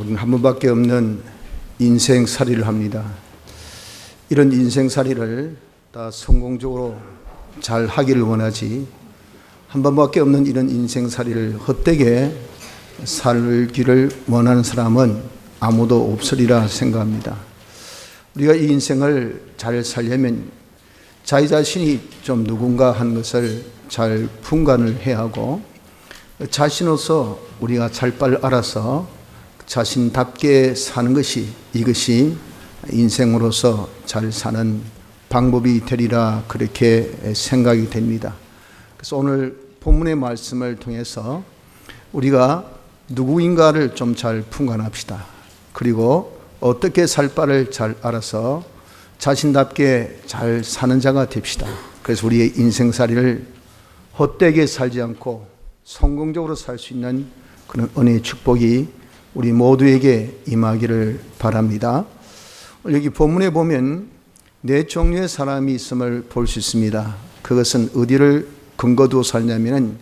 우리는 한 번밖에 없는 인생살이를 합니다. 이런 인생살이를 다 성공적으로 잘 하기를 원하지, 한 번밖에 없는 이런 인생살이를 헛되게 살기를 원하는 사람은 아무도 없으리라 생각합니다. 우리가 이 인생을 잘 살려면 자기 자신이 좀 누군가 하는 것을 잘 분간을 해야 하고, 자신으로서 우리가 잘 알아서 자신답게 사는 것이, 이것이 인생으로서 잘 사는 방법이 되리라, 그렇게 생각이 됩니다. 그래서 오늘 본문의 말씀을 통해서 우리가 누구인가를 좀 잘 분간합시다. 그리고 어떻게 살 바를 잘 알아서 자신답게 잘 사는 자가 됩시다. 그래서 우리의 인생살이를 헛되게 살지 않고 성공적으로 살 수 있는 그런 은혜의 축복이 우리 모두에게 임하기를 바랍니다. 여기 본문에 보면 네 종류의 사람이 있음을 볼 수 있습니다. 그것은 어디를 근거 두어 살냐면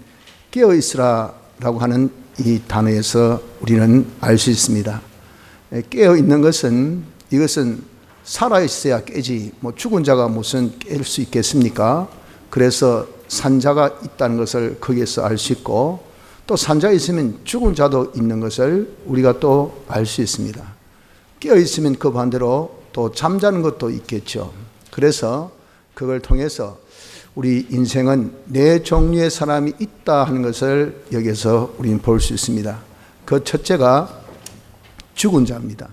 깨어있으라 라고 하는 이 단어에서 우리는 알 수 있습니다. 깨어있는 것은, 이것은 살아있어야 깨지, 죽은 자가 무슨 깰 수 있겠습니까? 그래서 산자가 있다는 것을 거기에서 알 수 있고, 또 산자가 있으면 죽은 자도 있는 것을 우리가 또 알 수 있습니다. 깨어 있으면 그 반대로 또 잠자는 것도 있겠죠. 그래서 그걸 통해서 우리 인생은 네 종류의 사람이 있다 하는 것을 여기서 우리는 볼 수 있습니다. 그 첫째가 죽은 자입니다.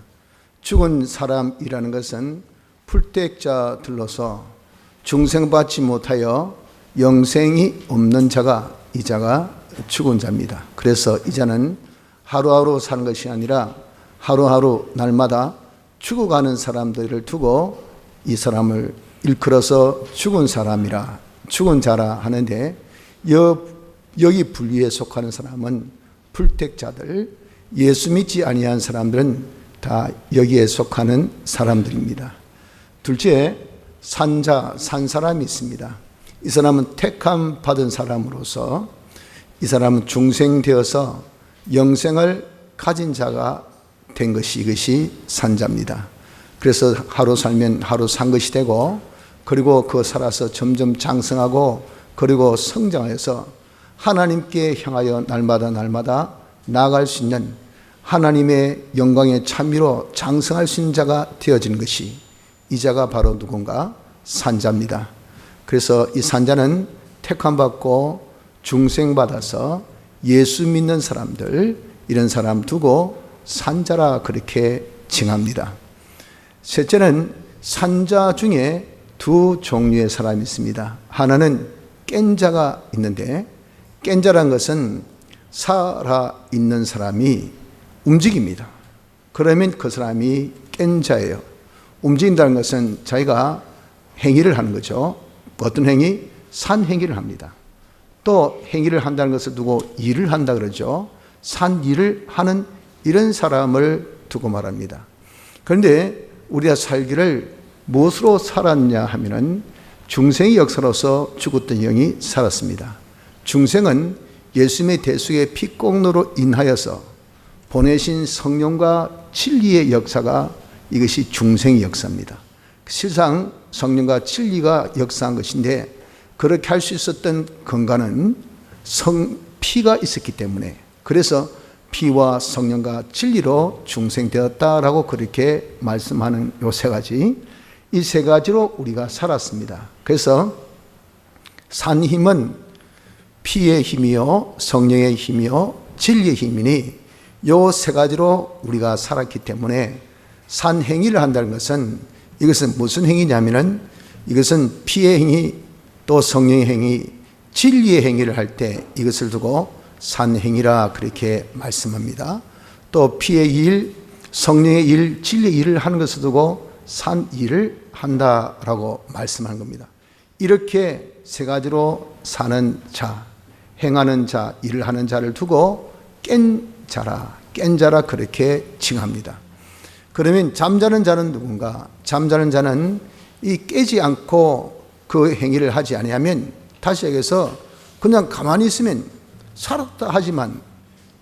죽은 사람이라는 것은 풀떼자들로서 중생받지 못하여 영생이 없는 자가, 이 자가 죽은 자입니다. 그래서 이 자는 하루하루 사는 것이 아니라 하루하루 날마다 죽어가는 사람들을 두고 이 사람을 일컬어서 죽은 사람이라, 죽은 자라 하는데, 여기 분류에 속하는 사람은 풀택자들, 예수 믿지 아니한 사람들은 다 여기에 속하는 사람들입니다. 둘째, 산자, 산 사람이 있습니다. 이 사람은 택함 받은 사람으로서 이 사람은 중생되어서 영생을 가진 자가 된 것이, 이것이 산자입니다. 그래서 하루 살면 하루 산 것이 되고, 그리고 그 살아서 점점 장성하고, 그리고 성장해서 하나님께 향하여 날마다 나아갈 수 있는, 하나님의 영광에 참미로 장성할 수 있는 자가 되어지는 것이, 이 자가 바로 누군가? 산자입니다. 그래서 이 산자는 택함받고 중생받아서 예수 믿는 사람들, 이런 사람 두고 산자라 그렇게 칭합니다. 셋째는 산자 중에 두 종류의 사람이 있습니다. 하나는 깬 자가 있는데, 깬 자란 것은 살아있는 사람이 움직입니다. 그러면 그 사람이 깬 자예요. 움직인다는 것은 자기가 행위를 하는 거죠. 어떤 행위? 산 행위를 합니다. 또 행위를 한다는 것을 두고 일을 한다 그러죠. 산 일을 하는 이런 사람을 두고 말합니다. 그런데 우리가 살기를 무엇으로 살았냐 하면은 중생의 역사로서 죽었던 영이 살았습니다. 중생은 예수님의 대속의 피공로로 인하여서 보내신 성령과 진리의 역사가, 이것이 중생의 역사입니다. 실상 성령과 진리가 역사한 것인데, 그렇게 할 수 있었던 근간은 피가 있었기 때문에, 그래서 피와 성령과 진리로 중생되었다라고 그렇게 말씀하는 요 세 가지, 이 세 가지로 우리가 살았습니다. 그래서 산 힘은 피의 힘이요, 성령의 힘이요, 진리의 힘이니, 요 세 가지로 우리가 살았기 때문에 산 행위를 한다는 것은, 이것은 무슨 행위냐면은, 이것은 피의 행위, 또 성령의 행위, 진리의 행위를 할 때 이것을 두고 산 행위라 그렇게 말씀합니다. 또 피의 일, 성령의 일, 진리의 일을 하는 것을 두고 산 일을 한다라고 말씀하는 겁니다. 이렇게 세 가지로 사는 자, 행하는 자, 일을 하는 자를 두고 깬 자라 그렇게 칭합니다. 그러면 잠자는 자는 누군가? 잠자는 자는 이 깨지 않고 그 행위를 하지 아니하면, 다시 얘기해서 그냥 가만히 있으면 살았다 하지만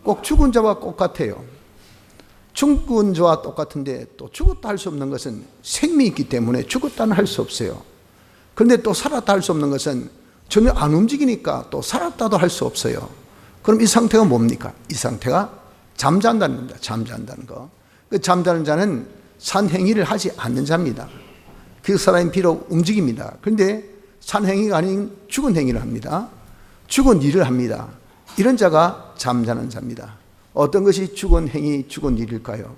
꼭 죽은 자와 똑같아요. 죽은 자와 똑같은데 또 죽었다 할 수 없는 것은 생명이 있기 때문에 죽었다는 할 수 없어요. 그런데 또 살았다 할 수 없는 것은 전혀 안 움직이니까 또 살았다도 할 수 없어요. 그럼 이 상태가 뭡니까? 이 상태가 잠잔다는 겁니다. 잠잔다는 거. 그 잠자는 자는 산행위를 하지 않는 자입니다. 그 사람이 비록 움직입니다. 그런데 산행위가 아닌 죽은 행위를 합니다. 죽은 일을 합니다. 이런 자가 잠자는 자입니다. 어떤 것이 죽은 행위, 죽은 일일까요?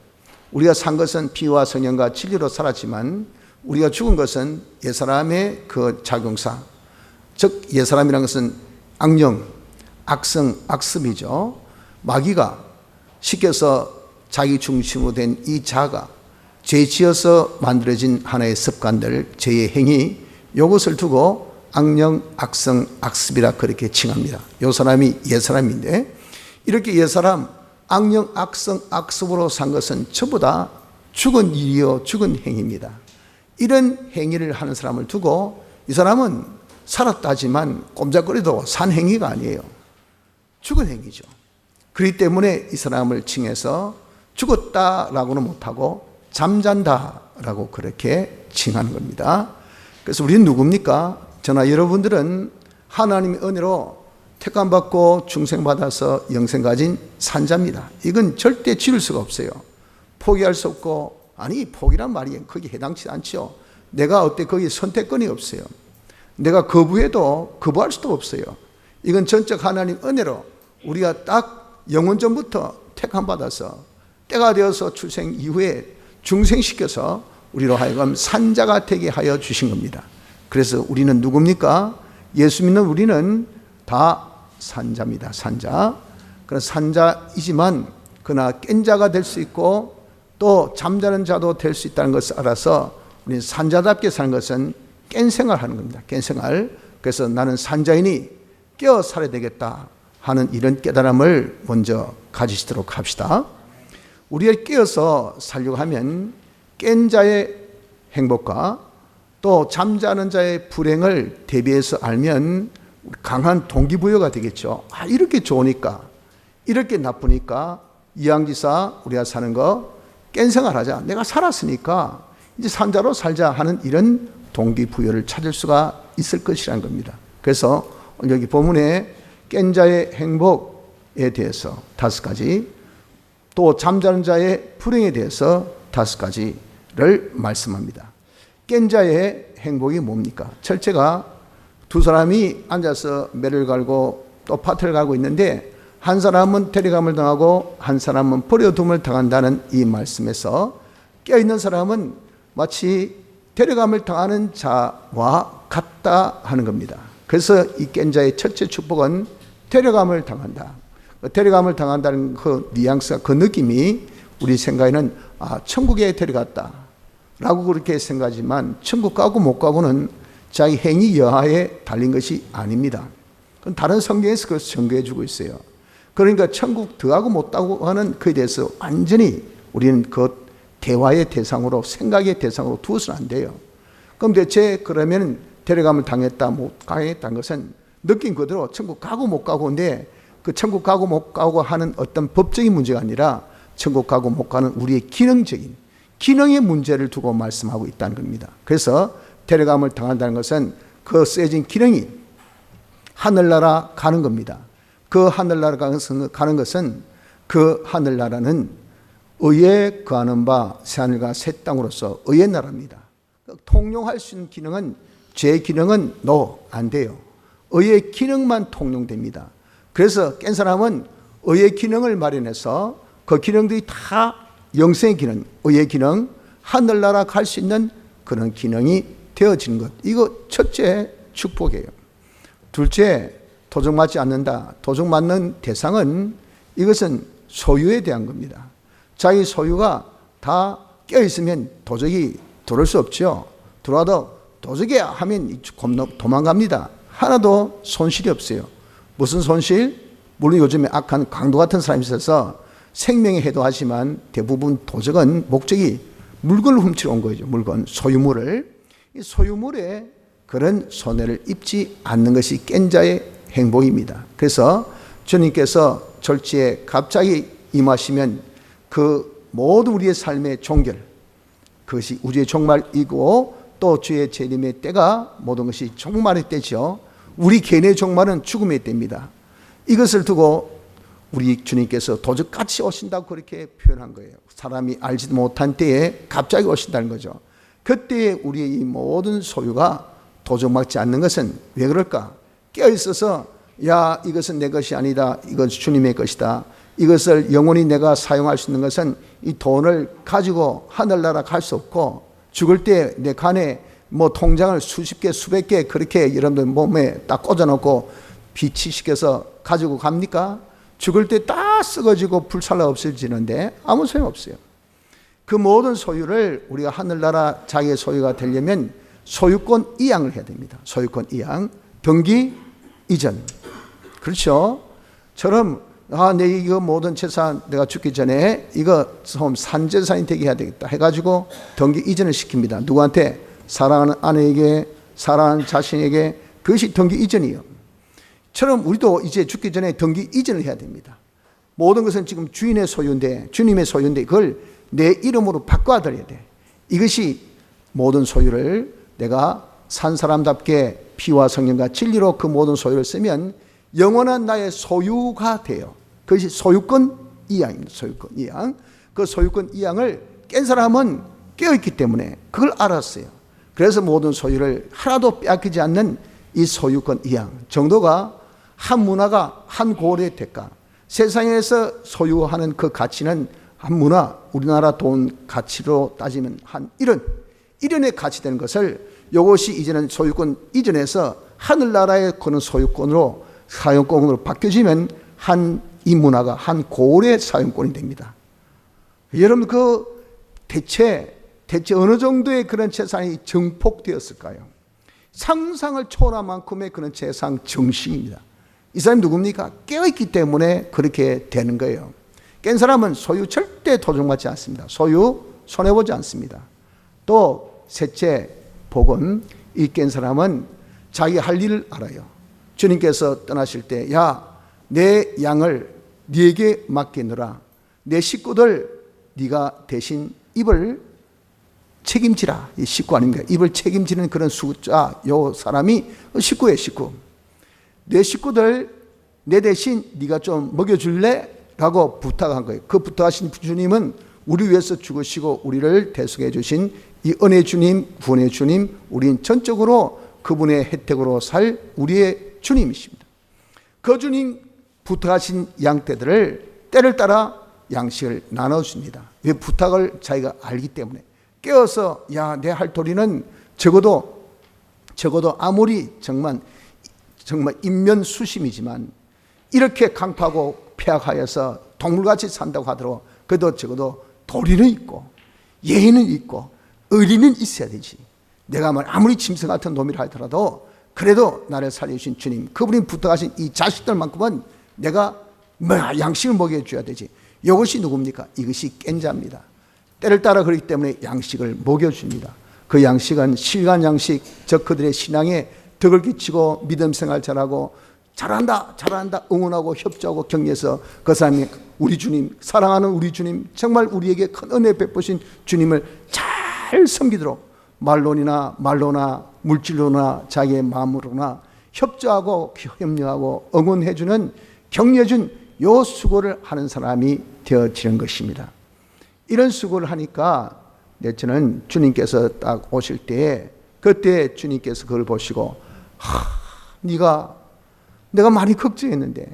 우리가 산 것은 피와 성령과 진리로 살았지만 우리가 죽은 것은 옛사람의 그 작용사, 즉 옛사람이라는 것은 악령, 악성, 악습이죠. 마귀가 시켜서 자기 중심으로 된 이 자가 죄 지어서 만들어진 하나의 습관들, 죄의 행위, 이것을 두고 악령, 악성, 악습이라 그렇게 칭합니다. 이 사람이 옛사람인데 이렇게 옛사람, 악령, 악성, 악습으로 산 것은 전부 다 죽은 일이요, 죽은 행위입니다. 이런 행위를 하는 사람을 두고 이 사람은 살았다지만 꼼짝거리도 산 행위가 아니에요. 죽은 행위죠. 그렇기 때문에 이 사람을 칭해서 죽었다라고는 못하고 잠잔다라고 그렇게 칭하는 겁니다. 그래서 우리는 누굽니까? 저나 여러분들은 하나님의 은혜로 택함받고 중생받아서 영생 가진 산자입니다. 이건 절대 지울 수가 없어요. 포기할 수 없고, 아니 포기란 말이 거기에 해당치 않죠. 내가 어때 거기 선택권이 없어요. 내가 거부해도 거부할 수도 없어요. 이건 전적 하나님 은혜로 우리가 딱 영원전부터 택함받아서 때가 되어서 출생 이후에 중생시켜서 우리로 하여금 산자가 되게 하여 주신 겁니다. 그래서 우리는 누굽니까? 예수 믿는 우리는 다 산자입니다. 산자. 그런 산자이지만 그러나 깬 자가 될 수 있고 또 잠자는 자도 될 수 있다는 것을 알아서 우리는 산자답게 사는 것은 깬 생활하는 겁니다. 깬 생활. 그래서 나는 산자이니 깨어 살아야 되겠다 하는 이런 깨달음을 먼저 가지시도록 합시다. 우리가 깨어서 살려고 하면 깬 자의 행복과 또 잠자는 자의 불행을 대비해서 알면 강한 동기부여가 되겠죠. 아, 이렇게 좋으니까, 이렇게 나쁘니까 이왕지사 우리가 사는 거 깬 생활하자. 내가 살았으니까 이제 산자로 살자 하는 이런 동기부여를 찾을 수가 있을 것이라는 겁니다. 그래서 여기 본문에 깬 자의 행복에 대해서 5가지, 또 잠자는 자의 불행에 대해서 5가지를 말씀합니다. 깬 자의 행복이 뭡니까? 첫째가 두 사람이 앉아서 매를 갈고 또 밭을 갈고 있는데 한 사람은 데려감을 당하고 한 사람은 버려둠을 당한다는 이 말씀에서 깨어있는 사람은 마치 데려감을 당하는 자와 같다 하는 겁니다. 그래서 이 깬 자의 첫째 축복은 데려감을 당한다. 데려감을 당한다는 그 뉘앙스가, 그 느낌이 우리 생각에는 천국에 데려갔다 라고 그렇게 생각하지만 천국 가고 못 가고는 자기 행위 여하에 달린 것이 아닙니다. 그건 다른 성경에서 그것을 증거해 주고 있어요. 그러니까 천국 들어가고 못 가고 하는 그에 대해서 완전히 우리는 그 대화의 대상으로, 생각의 대상으로 두어서는 안 돼요. 그럼 대체 그러면 데려감을 당했다 못 당했다는 것은 느낀 그대로 천국 가고 못 가고인데 그 천국 가고 못 가고 하는 어떤 법적인 문제가 아니라 천국 가고 못 가는 우리의 기능적인 기능의 문제를 두고 말씀하고 있다는 겁니다. 그래서 데려감을 당한다는 것은 그 쓰여진 기능이 하늘나라 가는 겁니다. 그 하늘나라 가는 것은 그 하늘나라는 의에 거하는 바 새하늘과 새 땅으로서 의의 나라입니다. 통용할 수 있는 기능은, 죄의 기능은 안 돼요. 의의 기능만 통용됩니다. 그래서 깬 사람은 의의 기능을 마련해서 그 기능들이 다 영생의 기능, 의의 기능, 하늘나라 갈 수 있는 그런 기능이 되어지는 것. 이거 첫째 축복이에요. 둘째, 도적맞지 않는다. 도적맞는 대상은 이것은 소유에 대한 겁니다. 자기 소유가 다 껴있으면 도적이 들어올 수 없죠. 들어와도 도적이야 하면 도망갑니다. 하나도 손실이 없어요. 무슨 손실? 물론 요즘에 악한 강도 같은 사람이 있어서 생명에 해도하지만 대부분 도적은 목적이 물건을 훔치러 온 거죠. 물건, 소유물을. 이 소유물에 그런 손해를 입지 않는 것이 깬 자의 행복입니다. 그래서 주님께서 절지에 갑자기 임하시면 그 모든 우리의 삶의 종결, 그것이 우주의 종말이고 또 주의 재림의 때가 모든 것이 종말의 때죠. 우리 개인의 종말은 죽음의 때입니다. 이것을 두고 우리 주님께서 도적같이 오신다고 그렇게 표현한 거예요. 사람이 알지도 못한 때에 갑자기 오신다는 거죠. 그때에 우리의 이 모든 소유가 도적맞지 않는 것은 왜 그럴까? 깨어있어서 야, 이것은 내 것이 아니다, 이건 주님의 것이다, 이것을 영원히 내가 사용할 수 있는 것은 이 돈을 가지고 하늘나라 갈 수 없고, 죽을 때 내 간에 뭐 통장을 수십 개 수백 개 그렇게 여러분들 몸에 딱 꽂아놓고 비치시켜서 가지고 갑니까? 죽을 때 다 썩어지고 불살라 없어지는데 아무 소용없어요. 그 모든 소유를 우리가 하늘나라 자기의 소유가 되려면 소유권 이양을 해야 됩니다. 소유권 이양, 등기 이전. 그렇죠? 처럼 내 이거 모든 재산 내가 죽기 전에 이거 산재산이 되게 해야 되겠다 해가지고 등기 이전을 시킵니다. 누구한테? 사랑하는 아내에게, 사랑하는 자신에게. 그것이 등기 이전이에요. 처럼 우리도 이제 죽기 전에 등기 이전을 해야 됩니다. 모든 것은 지금 주인의 소유인데, 주님의 소유인데 그걸 내 이름으로 바꿔드려야 돼. 이것이 모든 소유를 내가 산 사람답게 피와 성령과 진리로 그 모든 소유를 쓰면 영원한 나의 소유가 돼요. 그것이 소유권 이양입니다. 소유권 이양. 그 소유권 이양을 깬 사람은 깨어있기 때문에 그걸 알았어요. 그래서 모든 소유를 하나도 빼앗기지 않는 이 소유권 이양 정도가 한 문화가 한 고을의 대가. 세상에서 소유하는 그 가치는 한 문화, 우리나라 돈 가치로 따지면 한 1원의 가치 되는 것을 이것이 이제는 소유권 이전에서 하늘나라의 그런 소유권으로 사용권으로 바뀌어지면 이 문화가 한 고을의 사용권이 됩니다. 여러분 그 대체 어느 정도의 그런 재산이 증폭되었을까요? 상상을 초월한 만큼의 그런 재산 증식입니다. 이 사람이 누굽니까? 깨어있기 때문에 그렇게 되는 거예요. 깬 사람은 소유 절대 도둑맞지 않습니다. 소유 손해보지 않습니다. 또 셋째 복은 이 깬 사람은 자기 할 일을 알아요. 주님께서 떠나실 때 야, 내 양을 네게 맡기느라 내 식구들 네가 대신 입을 책임지라. 이 식구 아닙니까? 입을 책임지는 그런 숫자, 요 사람이 식구예요. 식구. 내 식구들 내 대신 네가 좀 먹여줄래? 라고 부탁한 거예요. 그 부탁하신 주님은 우리 위해서 죽으시고 우리를 대속해 주신 이 은혜 주님, 구원의 주님, 우린 전적으로 그분의 혜택으로 살 우리의 주님이십니다. 그 주님 부탁하신 양떼들을 때를 따라 양식을 나눠줍니다. 왜? 부탁을 자기가 알기 때문에. 깨어서 야, 내 할 도리는 적어도 아무리 정말 인면수심이지만 이렇게 강파하고 폐악하여서 동물같이 산다고 하더라도 그래도 적어도 도리는 있고 예의는 있고 의리는 있어야 되지. 내가 아무리 짐승 같은 놈이라 하더라도 그래도 나를 살려주신 주님, 그분이 부탁하신 이 자식들만큼은 내가 양식을 먹여줘야 되지. 이것이 누굽니까? 이것이 깬 자입니다. 때를 따라 그렇기 때문에 양식을 먹여줍니다. 그 양식은 실간 양식, 즉 그들의 신앙에 덕을 끼치고 믿음 생활 잘하고 잘한다 응원하고 협조하고 격려해서 그 사람이 우리 주님, 사랑하는 우리 주님, 정말 우리에게 큰 은혜 베푸신 주님을 잘 섬기도록 말로나 물질로나 자기의 마음으로나 협조하고 협력하고 응원해주는 격려해준 요 수고를 하는 사람이 되어지는 것입니다. 이런 수고를 하니까 저는 주님께서 딱 오실 때에 그때 주님께서 그걸 보시고 내가 많이 걱정했는데,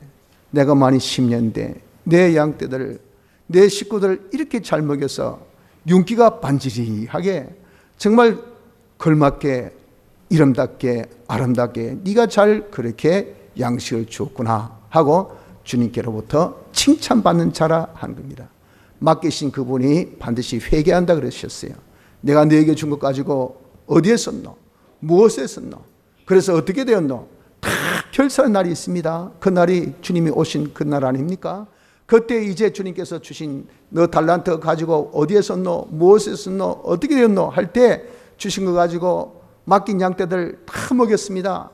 내가 많이 심렸는데 내 양떼들, 내 식구들 이렇게 잘 먹여서 윤기가 반지리하게 정말 걸맞게 이름답게 아름답게 네가 잘 그렇게 양식을 주었구나 하고 주님께로부터 칭찬받는 자라 하는 겁니다. 맡기신 그분이 반드시 회개한다 그러셨어요. 내가 너에게 준 것 가지고 어디에 썼노? 무엇에 썼노? 그래서 어떻게 되었노? 다 결산의 날이 있습니다. 그 날이 주님이 오신 그 날 아닙니까? 그때 이제 주님께서 주신 너 달란트 가지고 어디에 썼노? 무엇에 썼노? 어떻게 되었노? 할 때 주신 거 가지고 맡긴 양떼들 다 먹였습니다.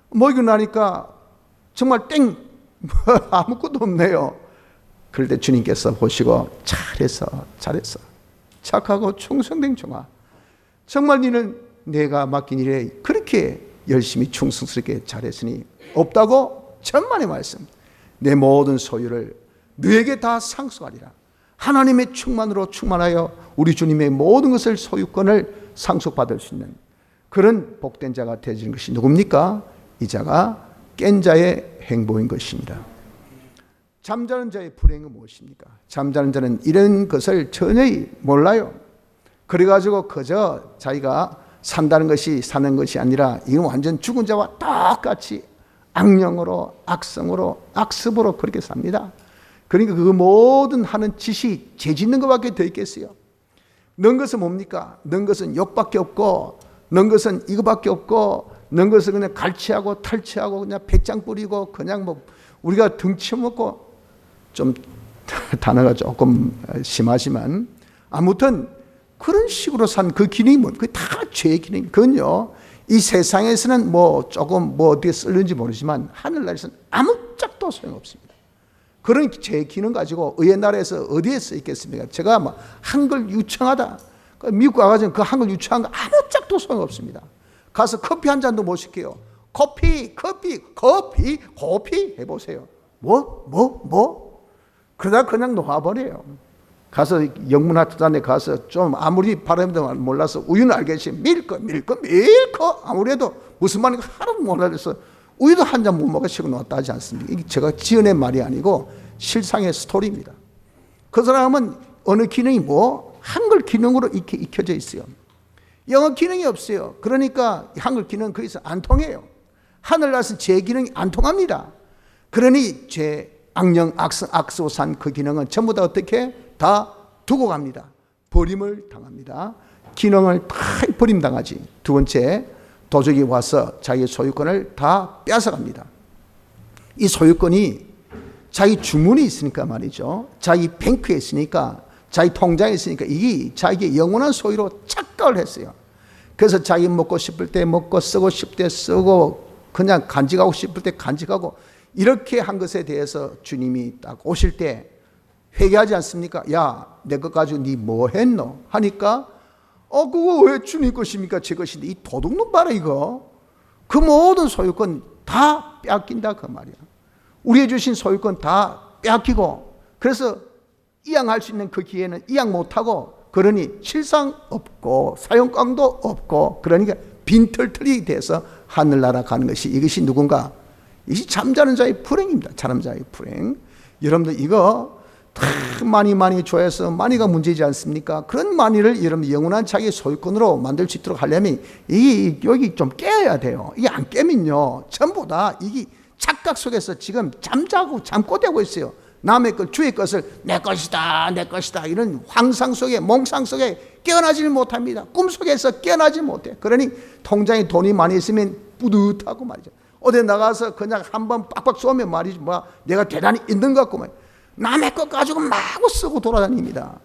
먹이고 나니까 정말 아무것도 없네요. 그럴 때 주님께서 보시고 잘했어. 착하고 충성된 종아. 정말 너는 내가 맡긴 일에 그렇게 열심히 충성스럽게 잘했으니 없다고 천만의 말씀. 내 모든 소유를 너에게 다 상속하리라. 하나님의 충만으로 충만하여 우리 주님의 모든 것을 소유권을 상속받을 수 있는 그런 복된 자가 되어지는 것이 누굽니까? 이 자가 깬 자의 행복인 것입니다. 잠자는 자의 불행은 무엇입니까? 잠자는 자는 이런 것을 전혀 몰라요. 그래가지고 그저 자기가 산다는 것이 사는 것이 아니라 이건 완전 죽은 자와 똑같이 악령으로 악성으로 악습으로 그렇게 삽니다. 그러니까 그 모든 하는 짓이 죄 짓는 것밖에 더 있겠어요. 넌 것은 뭡니까? 넌 것은 욕밖에 없고, 넌 것은 이거밖에 없고, 넌 것은 그냥 갈취하고 탈취하고 그냥 배짱 뿌리고 그냥 뭐 우리가 등쳐먹고, 좀 단어가 조금 심하지만 아무튼 그런 식으로 산 그 기능이 뭐 그게 다 죄의 기능. 그건요 이 세상에서는 뭐 조금 뭐 어떻게 쓰는지 모르지만 하늘나라에서는 아무짝도 소용없습니다. 그런 제 기능 가지고 의의 나라에서 어디에 써 있겠습니까? 제가 막 한글 유창하다. 미국 가가지고 그 한글 유창한 거 아무짝도 소용없습니다. 가서 커피 한 잔도 못 시켜요. 커피 해보세요. 그러다 그냥 놓아버려요. 가서 영문학단에 가서 좀 아무리 발음도 몰라서 우유는 알겠지. 밀크 아무래도 무슨 말인가 하나도 몰라서 우유도 한 잔 못 먹으시고 놓았다 하지 않습니까? 이게 제가 지어낸 말이 아니고 실상의 스토리입니다. 그 사람은 어느 기능이 한글 기능으로 익혀져 있어요. 영어 기능이 없어요. 그러니까 한글 기능은 거기서 안 통해요. 하늘나라에서 제 기능이 안 통합니다. 그러니 악령 악소산 그 기능은 전부 다 어떻게 다 두고 갑니다. 버림을 당합니다. 기능을 다 버림당하지. 두 번째, 도적이 와서 자기의 소유권을 다 뺏어갑니다. 이 소유권이 자기 주문이 있으니까 말이죠. 자기 뱅크에 있으니까, 자기 통장에 있으니까 이게 자기의 영원한 소유로 착각을 했어요. 그래서 자기 먹고 싶을 때 먹고 쓰고 싶을 때 쓰고 그냥 간직하고 싶을 때 간직하고 이렇게 한 것에 대해서 주님이 딱 오실 때 회개하지 않습니까? 야, 내 것 가지고 네 뭐 했노? 하니까 그거 왜 주님 것입니까? 제 것인데 이 도둑놈 봐라 이거. 그 모든 소유권 다 뺏긴다 그 말이야. 우리의 주신 소유권 다 뺏기고 그래서 이양할 수 있는 그 기회는 이양 못하고 그러니 실상 없고 사용감도 없고 그러니까 빈털털이 돼서 하늘나라 가는 것이 이것이 누군가? 이것이 잠자는 자의 불행입니다. 잠자는 자의 불행. 여러분들 이거 다 많이 줘야서 많이가 문제지 않습니까? 그런 많이를 여러분 영원한 자기의 소유권으로 만들 수 있도록 하려면 여기 좀 깨야 돼요. 이게 안 깨면요 전부 다 이게 착각 속에서 지금 잠꼬 대고 있어요. 남의 것, 주의 것을 내 것이다 이런 환상 속에 몽상 속에 깨어나질 못합니다. 꿈 속에서 깨어나지 못해. 그러니 통장에 돈이 많이 있으면 뿌듯하고 말이죠. 어디 나가서 그냥 한번 빡빡 쏘면 말이지 내가 대단히 있는 것 같고 남의 것 가지고 마구 쓰고 돌아다닙니다.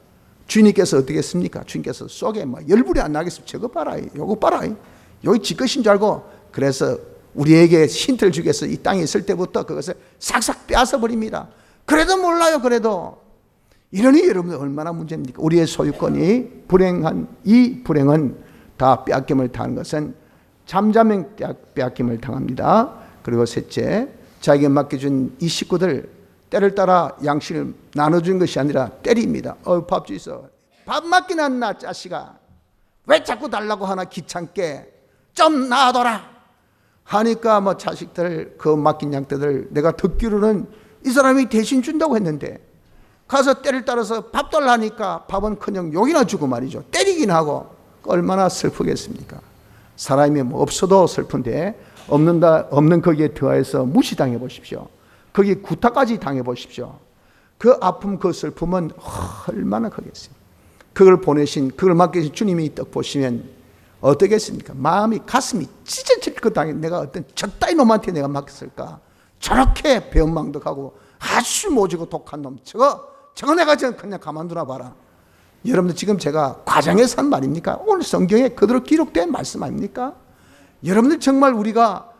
주님께서 어떻게 했습니까? 주님께서 속에 열불이 안 나겠습니까? 저거 봐라, 요거 봐라, 여기 지 것인 줄 알고 그래서 우리에게 힌트를 주기 위해서 이 땅에 있을 때부터 그것을 싹싹 빼앗아 버립니다. 그래도 몰라요. 그래도 이러니 여러분들 얼마나 문제입니까? 우리의 소유권이 불행한 이 불행은 다 빼앗김을 당한 것은 잠자면 빼앗김을 당합니다. 그리고 셋째, 자기에게 맡겨준 이 식구들 때를 따라 양식을 나눠준 것이 아니라 때립니다. 밥 주이소. 밥 맞긴 않나 자식아. 왜 자꾸 달라고 하나 귀찮게 좀 놔둬라 하니까 자식들 그 맡긴 양떼들 내가 듣기로는 이 사람이 대신 준다고 했는데 가서 때를 따라서 밥 달라니까 밥은 그냥 욕이나 주고 말이죠. 때리긴 하고 얼마나 슬프겠습니까? 사람이 없어도 슬픈데 없는 거기에 더해서 무시당해 보십시오. 거기에 구타까지 당해 보십시오. 그 아픔 그 슬픔은 얼마나 크겠어요. 그걸 맡기신 주님이 딱 보시면 어떻겠습니까? 가슴이 찢어질 것 당해. 내가 어떤 저따위 놈한테 내가 맡겼을까? 저렇게 배은망덕하고 아주 모지고 독한 놈 저거 내가 그냥 가만두나 봐라. 여러분들 지금 제가 과장해서 한 말입니까? 오늘 성경에 그대로 기록된 말씀 아닙니까? 여러분들 정말 우리가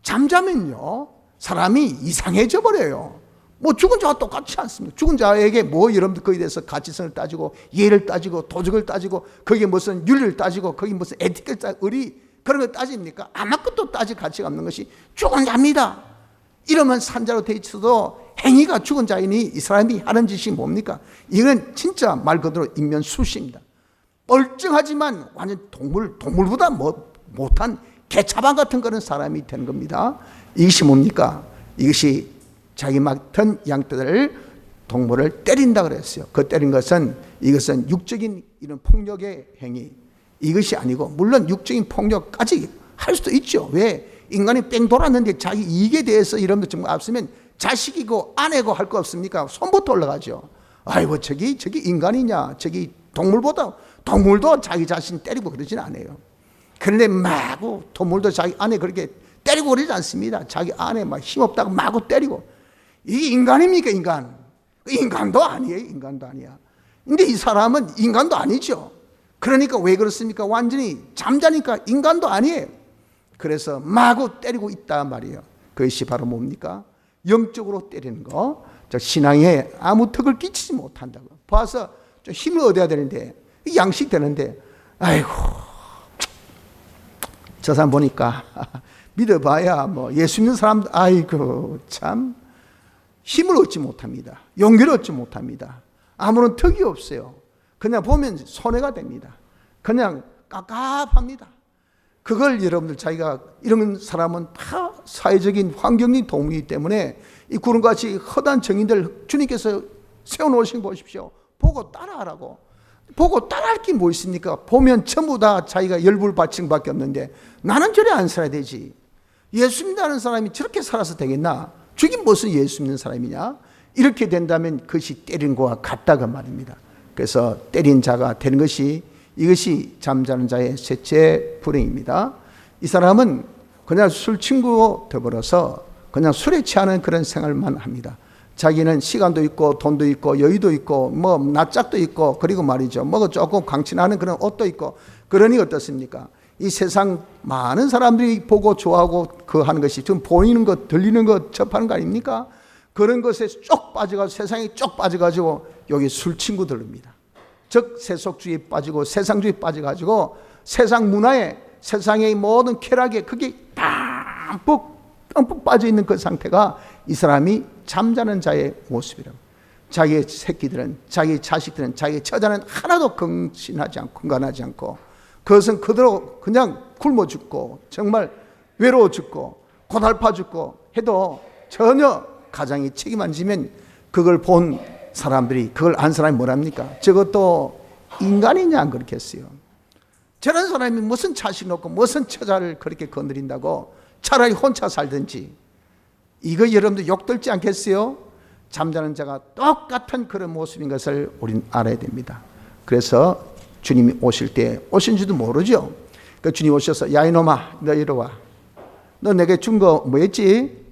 잠자면요 사람이 이상해져 버려요. 뭐 죽은 자와 똑같지 않습니까? 죽은 자에게 뭐 여러분들 거기에 대해서 가치성을 따지고 예를 따지고 도덕을 따지고 거기에 무슨 윤리를 따지고 거기 무슨 에티크를 따지고 의리 그런 거 따집니까? 아무것도 따질 가치가 없는 것이 죽은 자입니다. 이러면 산자로 돼 있어도 행위가 죽은 자이니 이 사람이 하는 짓이 뭡니까? 이건 진짜 말 그대로 인면수시입니다. 멀쩡하지만 완전 동물보다 못한 개차반 같은 그런 사람이 되는 겁니다. 이것이 뭡니까? 이것이 자기 맡은 양떼들 동물을 때린다 그랬어요. 그 때린 것은 이것은 육적인 이런 폭력의 행위 이것이 아니고 물론 육적인 폭력까지 할 수도 있죠. 왜? 인간이 뺑 돌았는데 자기 이익에 대해서 이런 것 좀 앞서면 자식이고 아내고 할 거 없습니까? 손부터 올라가죠. 아이고 저기 인간이냐? 저기 동물도 자기 자신 때리고 그러진 않아요. 그런데 마구 동물도 자기 아내 그렇게 때리고 그러지 않습니다. 자기 아내 막 힘없다고 마구 때리고. 이게 인간입니까? 인간도 아니에요. 인간도 아니야. 근데 이 사람은 인간도 아니죠. 그러니까 왜 그렇습니까? 완전히 잠자니까 인간도 아니에요. 그래서 마구 때리고 있단 말이에요. 그것이 바로 뭡니까? 영적으로 때리는 거. 신앙에 아무 턱을 끼치지 못한다고. 봐서 좀 힘을 얻어야 되는데 양식 되는데 아이고 저 사람 보니까 믿어봐야 뭐 예수 믿는 사람도 아이고 참 힘을 얻지 못합니다. 용기를 얻지 못합니다. 아무런 턱이 없어요. 그냥 보면 손해가 됩니다. 그냥 깝깝합니다. 그걸 여러분들 자기가 이런 사람은 다 사회적인 환경이 도움이기 때문에 이 구름같이 허다한 정인들 주님께서 세워놓으신 거 보십시오. 보고 따라하라고. 보고 따라할 게 뭐 있습니까? 보면 전부 다 자기가 열불받침밖에 없는데 나는 저래 안 살아야 되지. 예수 믿는 사람이 저렇게 살아서 되겠나? 저게 무슨 예수 믿는 사람이냐? 이렇게 된다면 그것이 때린 거와 같다고 말입니다. 그래서 때린 자가 되는 것이 이것이 잠자는 자의 셋째 불행입니다. 이 사람은 그냥 술 친구로 더불어서 그냥 술에 취하는 그런 생활만 합니다. 자기는 시간도 있고 돈도 있고 여유도 있고 뭐 낯짝도 있고 그리고 말이죠. 뭐 조금 광친하는 그런 옷도 있고 그러니 어떻습니까? 이 세상 많은 사람들이 보고 좋아하고 그 하는 것이 지금 보이는 것 들리는 것 접하는 거 아닙니까? 그런 것에 쪽 빠져가지고 세상에 쪽 빠져가지고 여기 술 친구들입니다. 즉 세속주의에 빠지고 세상주의에 빠져가지고 세상 문화에 세상의 모든 쾌락에 그게 듬뿍 빠져있는 그 상태가 이 사람이 잠자는 자의 모습이라고. 자기의 새끼들은 자기 자식들은 자기 처자는 하나도 건강하지 않고 그것은 그대로 그냥 굶어 죽고 정말 외로워 죽고 고달파 죽고 해도 전혀 가장이 책임 안 지면 그걸 본 사람들이 그걸 안 사람이 뭐랍니까? 저것도 인간이냐 안 그렇겠어요. 저런 사람이 무슨 자식 놓고 무슨 처자를 그렇게 건드린다고 차라리 혼자 살든지. 이거 여러분들 욕들지 않겠어요? 잠자는 자가 똑같은 그런 모습인 것을 우리는 알아야 됩니다. 그래서 주님이 오실 때 오신지도 모르죠. 그 주님 오셔서 야 이놈아 너 이리 와. 너 내게 준 거 뭐였지?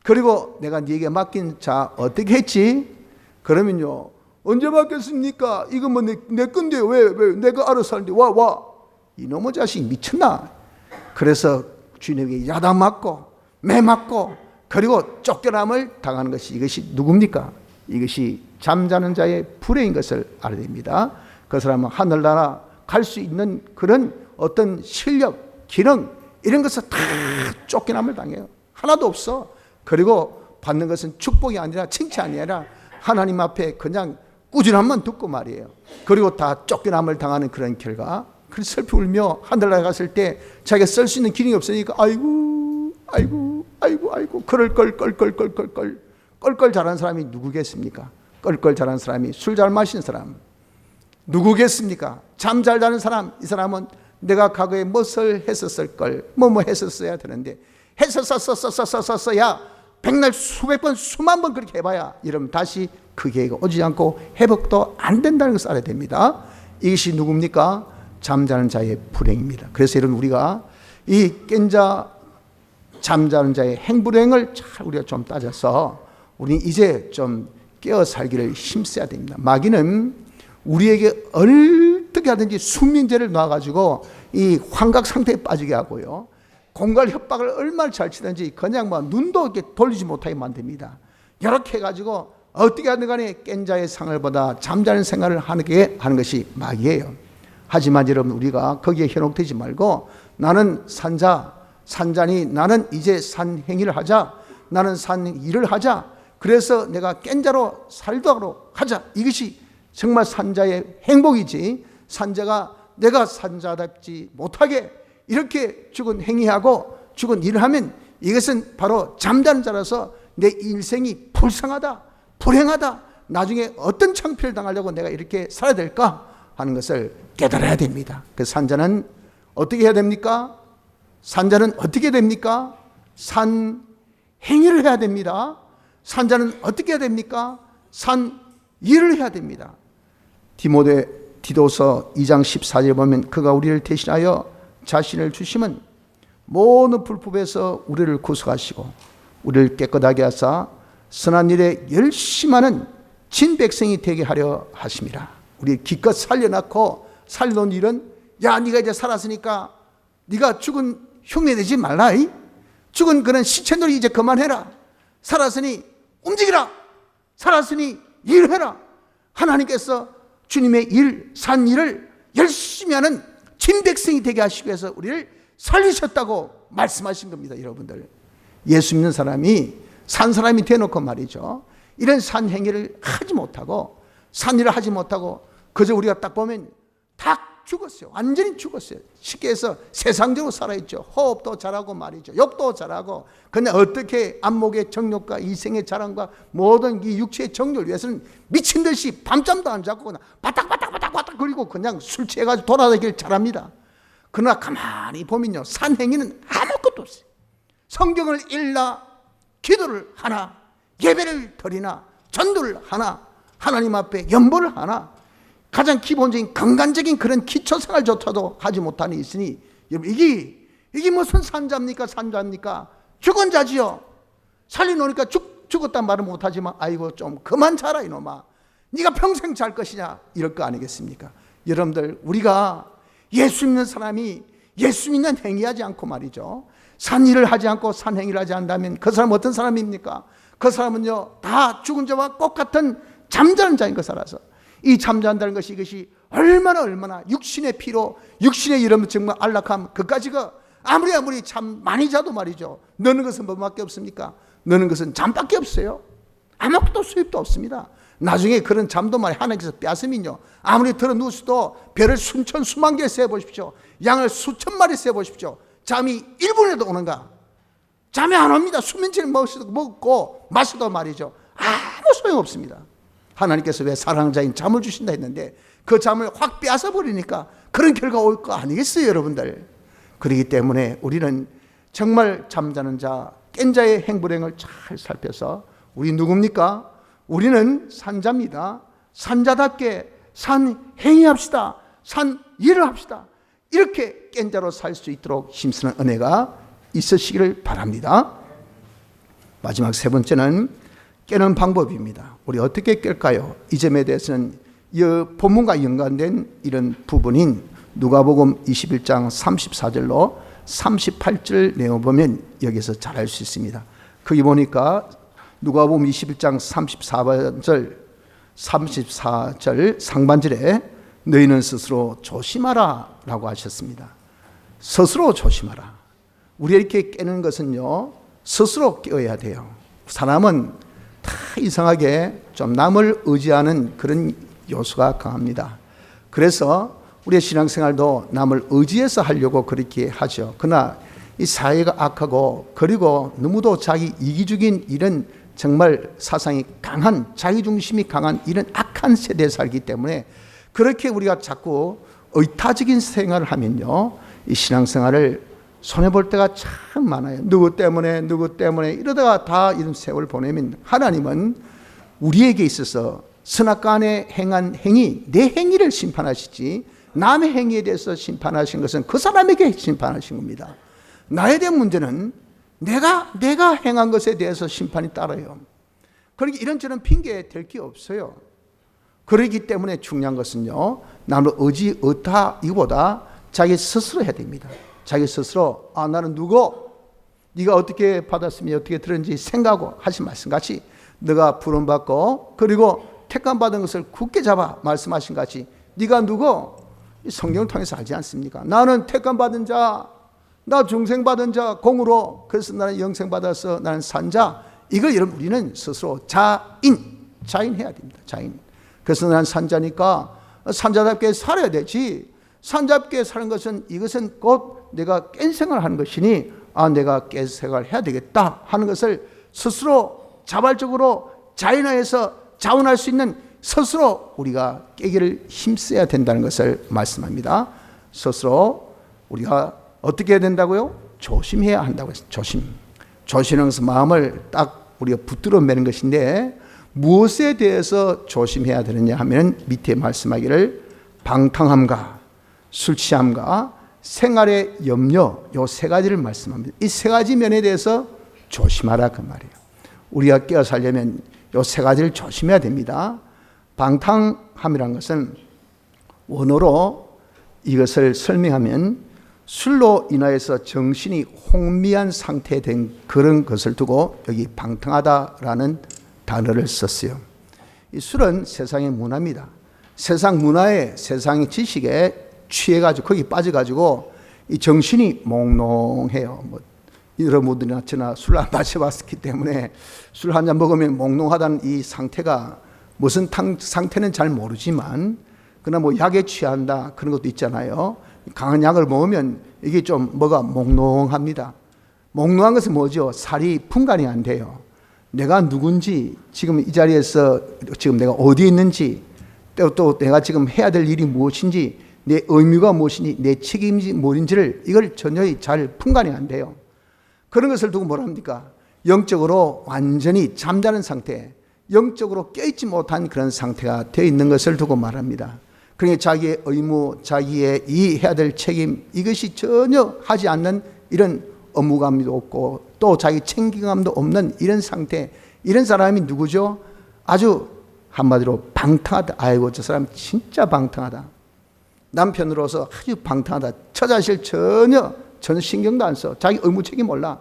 그리고 내가 네게 맡긴 자 어떻게 했지? 그러면요 언제 맡겼습니까? 이거 뭐 내 건데 왜 내가 알아서 하는데 와 이놈의 자식 미쳤나? 그래서 주님에게 야단 맞고 매 맞고 그리고 쫓겨남을 당하는 것이 이것이 누굽니까? 이것이 잠자는 자의 불행인 것을 알아야 됩니다. 그 사람은 하늘나라 갈 수 있는 그런 어떤 실력, 기능 이런 것을 다 쫓겨남을 당해요. 하나도 없어. 그리고 받는 것은 축복이 아니라 칭찬이 아니라 하나님 앞에 그냥 꾸준함만 듣고 말이에요. 그리고 다 쫓겨남을 당하는 그런 결과. 그래서 슬피 울며 하늘나라 갔을 때 자기가 쓸 수 있는 기능이 없으니까 아이고 그럴 걸 잘하는 사람이 누구겠습니까? 껄껄 잘하는 사람이 술 잘 마시는 사람 누구겠습니까? 잠 잘 자는 사람. 이 사람은 내가 과거에 무엇을 했었을 걸 뭐 했었어야 되는데 했었어야 백날 수백 번 수만 번 그렇게 해봐야 이러면 다시 그 계획이 오지 않고 회복도 안 된다는 것을 알아야 됩니다. 이것이 누굽니까? 잠자는 자의 불행입니다. 그래서 여러분 우리가 이 깬 자 잠자는 자의 행불행을 잘 우리가 좀 따져서 우리는 이제 좀 깨어 살기를 힘써야 됩니다. 마귀는 우리에게 어떻게 하든지 숙명제를 놔가지고 이 환각 상태에 빠지게 하고요. 공갈 협박을 얼마나 잘 치든지 그냥 뭐 눈도 이렇게 돌리지 못하게 만듭니다. 이렇게 해가지고 어떻게 하든 간에 깬 자의 상을 보다 잠자는 생활을 하는 것이 마귀예요. 하지만 여러분, 우리가 거기에 현혹되지 말고 나는 산자니 나는 이제 산 행위를 하자, 나는 산 일을 하자, 그래서 내가 깬 자로 살도록 하자. 이것이 정말 산자의 행복이지, 산자가 내가 산자답지 못하게 이렇게 죽은 행위하고 죽은 일을 하면 이것은 바로 잠자는 자라서 내 인생이 불쌍하다, 불행하다, 나중에 어떤 창피를 당하려고 내가 이렇게 살아야 될까 하는 것을 깨달아야 됩니다. 그 산자는 어떻게 해야 됩니까? 산자는 어떻게 됩니까? 산 행위를 해야 됩니다. 산자는 어떻게 해야 됩니까? 산 일을 해야 됩니다. 디도서 2장 14절에 보면 그가 우리를 대신하여 자신을 주심은 모든 불법에서 우리를 구속하시고 우리를 깨끗하게 하사 선한 일에 열심하는 진 백성이 되게 하려 하심이라. 우리 기껏 살려놓고 살려놓은 일은, 야, 네가 이제 살았으니까 네가 죽은 흉내 내지 말라. 죽은 그런 시체놀이 이제 그만해라. 살았으니 움직이라. 살았으니 일해라. 하나님께서 주님의 일, 산 일을 열심히 하는 진 백성이 되게 하시기 위해서 우리를 살리셨다고 말씀하신 겁니다. 여러분들, 예수 믿는 사람이 산 사람이 되놓고 말이죠, 이런 산 행위를 하지 못하고 산 일을 하지 못하고 그저 우리가 딱 보면 다 죽었어요. 완전히 죽었어요. 쉽게 해서 세상적으로 살아있죠. 호흡도 잘하고 말이죠, 욕도 잘하고. 그냥 어떻게 안목의 정욕과 이생의 자랑과 모든 이 육체의 정욕을 위해서는 미친 듯이 밤잠도 안 자고 그냥 바닥바닥 거리고 그냥 술 취해가지고 돌아다니길 잘합니다. 그러나 가만히 보면요, 산 행위는 아무것도 없어요. 성경을 읽나, 기도를 하나, 예배를 드리나, 전도를 하나, 하나님 앞에 연보를 하나, 가장 기본적인 건강적인 그런 기초생활조차도 하지 못하는 있으니, 여러분, 이게 무슨 산자입니까? 산자입니까? 죽은 자지요. 살려놓으니까 죽었단 말은 못하지만, 아이고 좀 그만 자라 이놈아, 네가 평생 잘 것이냐, 이럴 거 아니겠습니까? 여러분들, 우리가 예수 믿는 사람이 예수 믿는 행위하지 않고 말이죠, 산 일을 하지 않고 산 행위를 하지 않는다면 그 사람은 어떤 사람입니까? 그 사람은요, 다 죽은 자와 똑같은 잠자는 자인 것 살아서, 이 잠잔다는 것이, 이것이 얼마나 육신의 피로, 육신의 이름 정말 안락함, 그까지가 아무리 참 많이 자도 말이죠, 너는 것은 뭐밖에 없습니까? 너는 것은 잠밖에 없어요. 아무것도 수입도 없습니다. 나중에 그런 잠도 말이 하나님께서 빼앗으면요, 아무리 들어 누워도 별을 수천 수만 개 세보십시오. 양을 수천 마리 세보십시오. 잠이 1분에도 오는가? 잠이 안 옵니다. 수면제를 먹고 마셔도 말이죠, 아무 소용없습니다. 하나님께서 왜 사랑자인 잠을 주신다 했는데 그 잠을 확 빼앗아 버리니까 그런 결과가 올 거 아니겠어요, 여러분들? 그렇기 때문에 우리는 정말 잠자는 자, 깬 자의 행불행을 잘 살펴서, 우리 누굽니까? 우리는 산자입니다. 산자답게 산 행위합시다. 산 일을 합시다. 이렇게 깬 자로 살 수 있도록 힘쓰는 은혜가 있으시기를 바랍니다. 마지막 세 번째는 깨는 방법입니다. 우리 어떻게 깰까요? 이 점에 대해서는 이 본문과 연관된 이런 부분인 누가복음 21장 34절로 38절 내용 보면 여기서 잘 알 수 있습니다. 거기 보니까 누가복음 21장 34절 상반절에 너희는 스스로 조심하라 라고 하셨습니다. 스스로 조심하라. 우리 이렇게 깨는 것은요, 스스로 깨어야 돼요. 사람은 다 이상하게 좀 남을 의지하는 그런 요소가 강합니다. 그래서 우리의 신앙생활도 남을 의지해서 하려고 그렇게 하죠. 그러나 이 사회가 악하고, 그리고 너무도 자기 이기적인 이런 정말 사상이 강한, 자기중심이 강한 이런 악한 세대에 살기 때문에 그렇게 우리가 자꾸 의타적인 생활을 하면요, 이 신앙생활을 손해볼 때가 참 많아요. 누구 때문에 이러다가 다 이런 세월을 보내면, 하나님은 우리에게 있어서 선악간에 행한 행위, 내 행위를 심판하시지 남의 행위에 대해서 심판하신 것은 그 사람에게 심판하신 겁니다. 나에 대한 문제는 내가 행한 것에 대해서 심판이 따라요. 그러니까 이런저런 핑계 댈 게 없어요. 그렇기 때문에 중요한 것은요, 남을 의타 이거보다 자기 스스로 해야 됩니다. 자기 스스로, 나는 누구, 네가 어떻게 받았으면 어떻게 들었는지 생각하고 하신 말씀같이 너가 부름받고 그리고 택감받은 것을 굳게 잡아 말씀하신 같이 네가 누구? 성경을 통해서 알지 않습니까? 나는 택감받은 자, 나 중생받은 자, 공으로. 그래서 나는 영생받아서 나는 산자. 이걸 여러분 우리는 스스로 자인해야 됩니다. 자인. 그래서 나는 산자니까 산자답게 살아야 되지. 산자답게 사는 것은 이것은 곧 내가 깬 생활을 하는 것이니 내가 깬 생활을 해야 되겠다 하는 것을 스스로 자발적으로 자인하여서 자원할 수 있는 스스로 우리가 깨기를 힘써야 된다는 것을 말씀합니다. 스스로 우리가 어떻게 해야 된다고요? 조심해야 한다고 했어요. 조심하면서 마음을 딱 우리가 붙들어 매는 것인데 무엇에 대해서 조심해야 되느냐 하면 밑에 말씀하기를 방탕함과 술 취함과 생활의 염려 요 세 가지를 말씀합니다. 이 세 가지 면에 대해서 조심하라 그 말이에요. 우리가 깨어 살려면 요 세 가지를 조심해야 됩니다. 방탕함이란 것은 원어로 이것을 설명하면 술로 인하여서 정신이 혼미한 상태에 된 그런 것을 두고 여기 방탕하다라는 단어를 썼어요. 이 술은 세상의 문화입니다. 세상 문화에 세상의 지식에 취해가지고 거기 빠져가지고 이 정신이 몽롱해요. 여러분들이나 저나 술 안 마셔봤기 때문에 술 한 잔 먹으면 몽롱하다는 이 상태가 무슨 상태는 잘 모르지만 그러나 약에 취한다 그런 것도 있잖아요. 강한 약을 먹으면 이게 좀 뭐가 몽롱합니다. 몽롱한 것은 뭐죠? 살이 분간이 안 돼요. 내가 누군지, 지금 이 자리에서 지금 내가 어디에 있는지, 또 내가 지금 해야 될 일이 무엇인지, 내 의무가 무엇인지, 내 책임이 무엇인지를 이걸 전혀 잘 분간이 안 돼요. 그런 것을 두고 뭐라 합니까? 영적으로 완전히 잠자는 상태, 영적으로 깨있지 못한 그런 상태가 되어 있는 것을 두고 말합니다. 그러니까 자기의 의무, 자기의 이 해야 될 책임, 이것이 전혀 하지 않는 이런 업무감도 없고 또 자기 책임감도 없는 이런 상태, 이런 사람이 누구죠? 아주 한마디로 방탕하다. 아이고 저 사람 진짜 방탕하다. 남편으로서 아주 방탕하다. 처자실 전혀 신경도 안 써. 자기 의무 책임 몰라.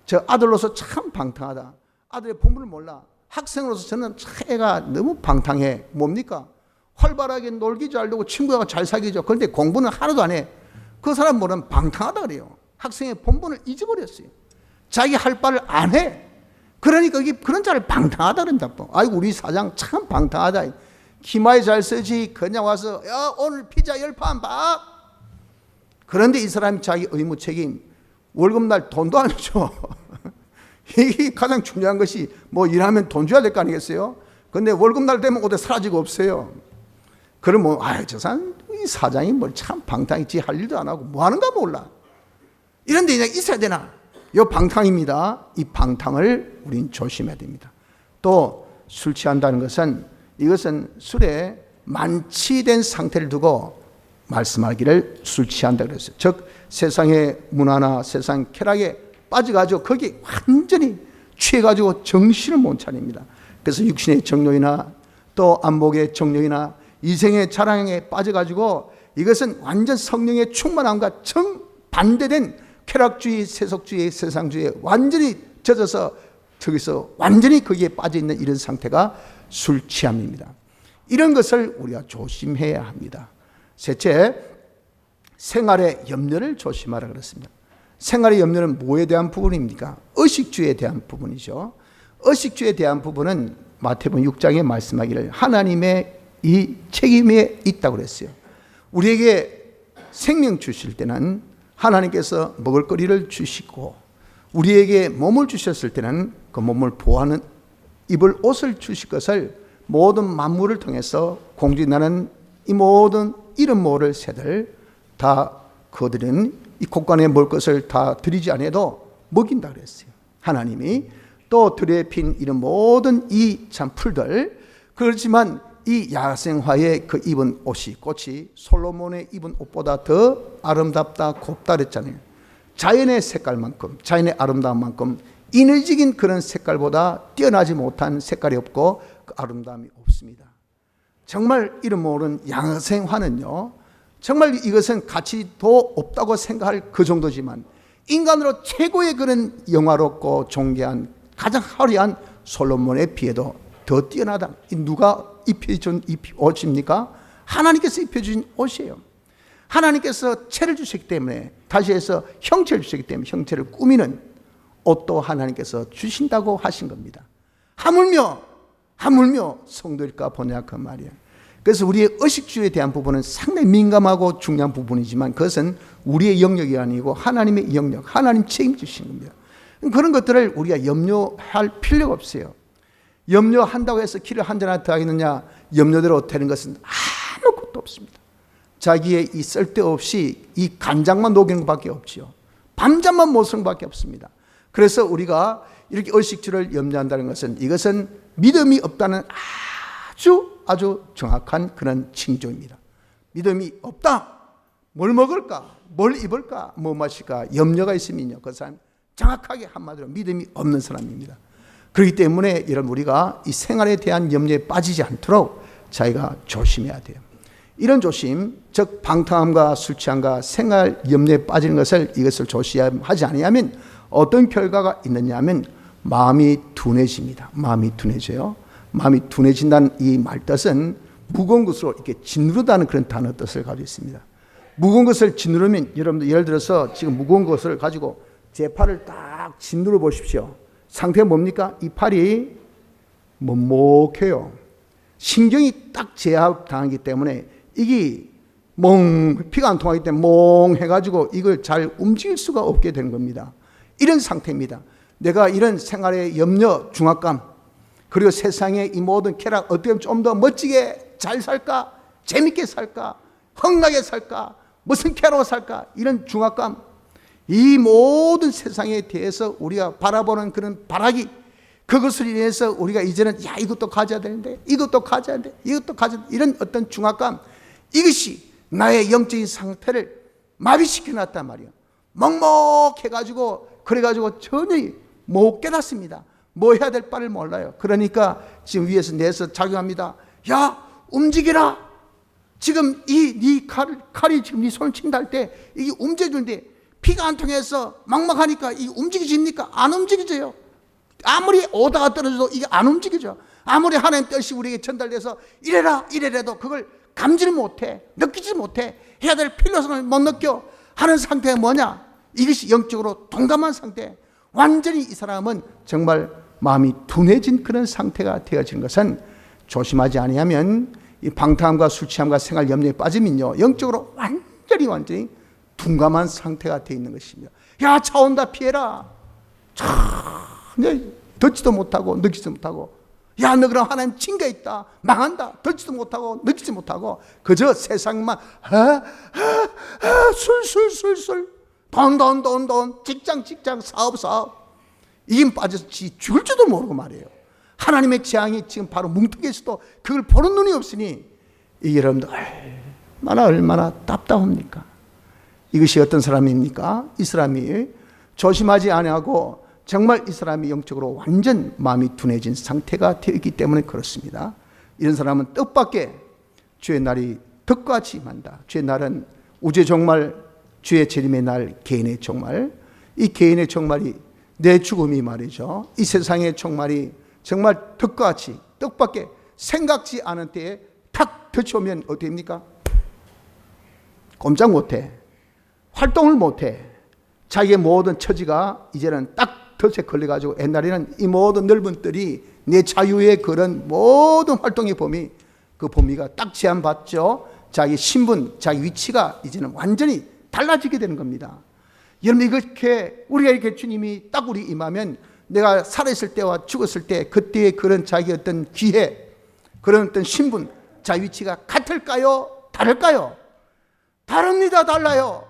저 아들로서 참 방탕하다. 아들의 본분을 몰라. 학생으로서 저는 애가 너무 방탕해. 뭡니까? 활발하게 놀기 잘 되고 친구가 잘 사귀죠. 그런데 공부는 하나도 안 해. 그 사람 뭐는 방탕하다 그래요. 학생의 본분을 잊어버렸어요. 자기 할 바를 안 해. 그러니까 그런 자를 방탕하다 그런다. 아이고 우리 사장 참 방탕하다. 기마에 잘 쓰지. 그냥 와서 야 오늘 피자 10판 밥. 그런데 이 사람이 자기 의무 책임, 월급날 돈도 안 줘. 이게 가장 중요한 것이 뭐 일하면 돈 줘야 될 거 아니겠어요? 근데 월급날 되면 어디 사라지고 없어요. 그러면 저 사람 이 사장이 뭘 참 방탕이지 할 일도 안 하고 뭐 하는가 몰라. 이런 데 그냥 있어야 되나? 이 방탕입니다. 이 방탕을 우린 조심해야 됩니다. 또 술 취한다는 것은 이것은 술에 만취된 상태를 두고 말씀하기를 술 취한다 그랬어요. 즉 세상의 문화나 세상 쾌락에 빠져가지고 거기에 완전히 취해가지고 정신을 못 차립니다. 그래서 육신의 정욕이나 또 안목의 정욕이나 이생의 자랑에 빠져가지고 이것은 완전 성령의 충만함과 정반대된 쾌락주의, 세속주의, 세상주의에 완전히 젖어서 저기서 완전히 거기에 빠져있는 이런 상태가 술 취함입니다. 이런 것을 우리가 조심해야 합니다. 셋째, 생활의 염려를 조심하라 그랬습니다. 생활의 염려는 뭐에 대한 부분입니까? 의식주에 대한 부분이죠. 의식주에 대한 부분은 마태복음 6장에 말씀하기를 하나님의 이 책임에 있다고 그랬어요. 우리에게 생명 주실 때는 하나님께서 먹을거리를 주시고 우리에게 몸을 주셨을 때는 그 몸을 보호하는 입을 옷을 주실 것을 모든 만물을 통해서 공진하는 이 모든 이름 모를 새들 다 그들은 이 곳간에 먹을 것을 다 드리지 않아도 먹인다 그랬어요. 하나님이 또 들에 핀 이런 모든 이 참 풀들 그렇지만 이 야생화의 그 입은 옷이 꽃이 솔로몬의 입은 옷보다 더 아름답다 곱다 그랬잖아요. 자연의 색깔만큼 자연의 아름다움만큼 인위적인 그런 색깔보다 뛰어나지 못한 색깔이 없고 그 아름다움이 없습니다. 정말 이름 모르는 야생화는요 정말 이것은 가치도 없다고 생각할 그 정도지만 인간으로 최고의 그런 영화롭고 존귀한 가장 화려한 솔로몬의 비에도 더 뛰어나다. 누가 입혀준 옷입니까? 하나님께서 입혀준 옷이에요. 하나님께서 체를 주셨기 때문에, 다시 해서 형체를 주셨기 때문에 형체를 꾸미는 옷도 하나님께서 주신다고 하신 겁니다. 하물며 성도일까 보냐 그 말이에요. 그래서 우리의 의식주에 대한 부분은 상당히 민감하고 중요한 부분이지만 그것은 우리의 영역이 아니고 하나님의 영역, 하나님 책임지신 겁니다. 그런 것들을 우리가 염려할 필요가 없어요. 염려한다고 해서 키를 한 잔 더 하겠느냐, 염려대로 되는 것은 아무것도 없습니다. 자기의 이 쓸데없이 이 간장만 녹이는 것밖에 없지요. 밤잠만 못 쓰는 것밖에 없습니다. 그래서 우리가 이렇게 의식주를 염려한다는 것은, 이것은 믿음이 없다는 아주 정확한 그런 징조입니다. 믿음이 없다. 뭘 먹을까? 뭘 입을까? 뭐 마실까? 염려가 있으면요, 그 사람 정확하게 한마디로 믿음이 없는 사람입니다. 그렇기 때문에 여러분, 우리가 이 생활에 대한 염려에 빠지지 않도록 자기가 조심해야 돼요. 이런 조심, 즉 방탕함과 술 취함과 생활 염려에 빠지는 이것을 조심하지 않으면 어떤 결과가 있느냐 하면 마음이 둔해집니다. 마음이 둔해져요. 마음이 둔해진다는 이 말뜻은 무거운 것으로 이렇게 짓누르다는 그런 단어 뜻을 가지고 있습니다. 무거운 것을 짓누르면, 여러분들 예를 들어서 지금 무거운 것을 가지고 제 팔을 딱 짓누르 보십시오. 상태가 뭡니까? 이 팔이 먹먹해요. 신경이 딱 제압당하기 때문에 이게 피가 안 통하기 때문에 멍해가지고 이걸 잘 움직일 수가 없게 되는 겁니다. 이런 상태입니다. 내가 이런 생활의 염려, 중압감, 그리고 세상의 이 모든 쾌락, 어떻게 하면 좀 더 멋지게 잘 살까? 재밌게 살까? 흥나게 살까? 무슨 쾌로 살까? 이런 중압감, 이 모든 세상에 대해서 우리가 바라보는 그런 바라기, 그것을 인해서 우리가 이제는 이것도 가져야 되는데, 이것도 가져야 돼, 이것도 가져야 돼, 이런 어떤 중압감, 이것이 나의 영적인 상태를 마비시켜 놨단 말이에요. 먹먹해가지고, 그래가지고 전혀 못 깨닫습니다. 뭐 해야 될 바를 몰라요. 그러니까 지금 위에서 내서 작용합니다. 야, 움직이라. 지금 네 칼이 지금 네 손을 친다 할 때 이게 움직이는데 피가 안 통해서 막막하니까 이게 움직여집니까? 안 움직여져요. 아무리 오다가 떨어져도 이게 안 움직여져. 아무리 하나님 뜻이 우리에게 전달돼서 이래라도 그걸 감지를 못해, 느끼지 못해, 해야 될 필요성을 못 느껴 하는 상태가 뭐냐? 이것이 영적으로 동감한 상태. 완전히 이 사람은 정말 마음이 둔해진 그런 상태가 되어지는 것은, 조심하지 아니하면 이 방탕함과 술 취함과 생활 염려에 빠지면요, 영적으로 완전히 둔감한 상태가 되어 있는 것입니다. 야, 차 온다 피해라. 듣지도 못하고 느끼지도 못하고, 야, 너 그럼 하나님 징계 있다, 망한다, 듣지도 못하고 느끼지 못하고 그저 세상만 술 돈, 직장, 사업, 이긴 빠져서 죽을 줄도 모르고 말이에요. 하나님의 재앙이 지금 바로 뭉뚱개서도 그걸 보는 눈이 없으니, 이 여러분들 얼마나 답답합니까? 이것이 어떤 사람입니까? 이 사람이 조심하지 아니하고 정말 이 사람이 영적으로 완전 마음이 둔해진 상태가 되어 있기 때문에 그렇습니다. 이런 사람은 뜻밖의 주의 날이 덕같이 임한다. 주의 날은 우주의 종말, 주의 재림의 날, 개인의 종말. 이 개인의 종말이 내 죽음이 말이죠. 이 세상의 종말이 정말 덕같이, 뜻밖의 생각지 않은 때에 탁 터치오면 어떻게 됩니까? 꼼짝 못해, 활동을 못해. 자기의 모든 처지가 이제는 딱 덫에 걸려가지고, 옛날에는 이 모든 넓은 뜰이 내 자유의 그런 모든 활동의 범위, 그 범위가 딱 제한받죠. 자기 신분, 자기 위치가 이제는 완전히 달라지게 되는 겁니다. 여러분, 이렇게 우리가 이렇게 주님이 딱 우리 임하면, 내가 살아있을 때와 죽었을 때 그때의 그런 자기 어떤 기회, 그런 어떤 신분, 자기 위치가 같을까요? 다를까요? 다릅니다. 달라요.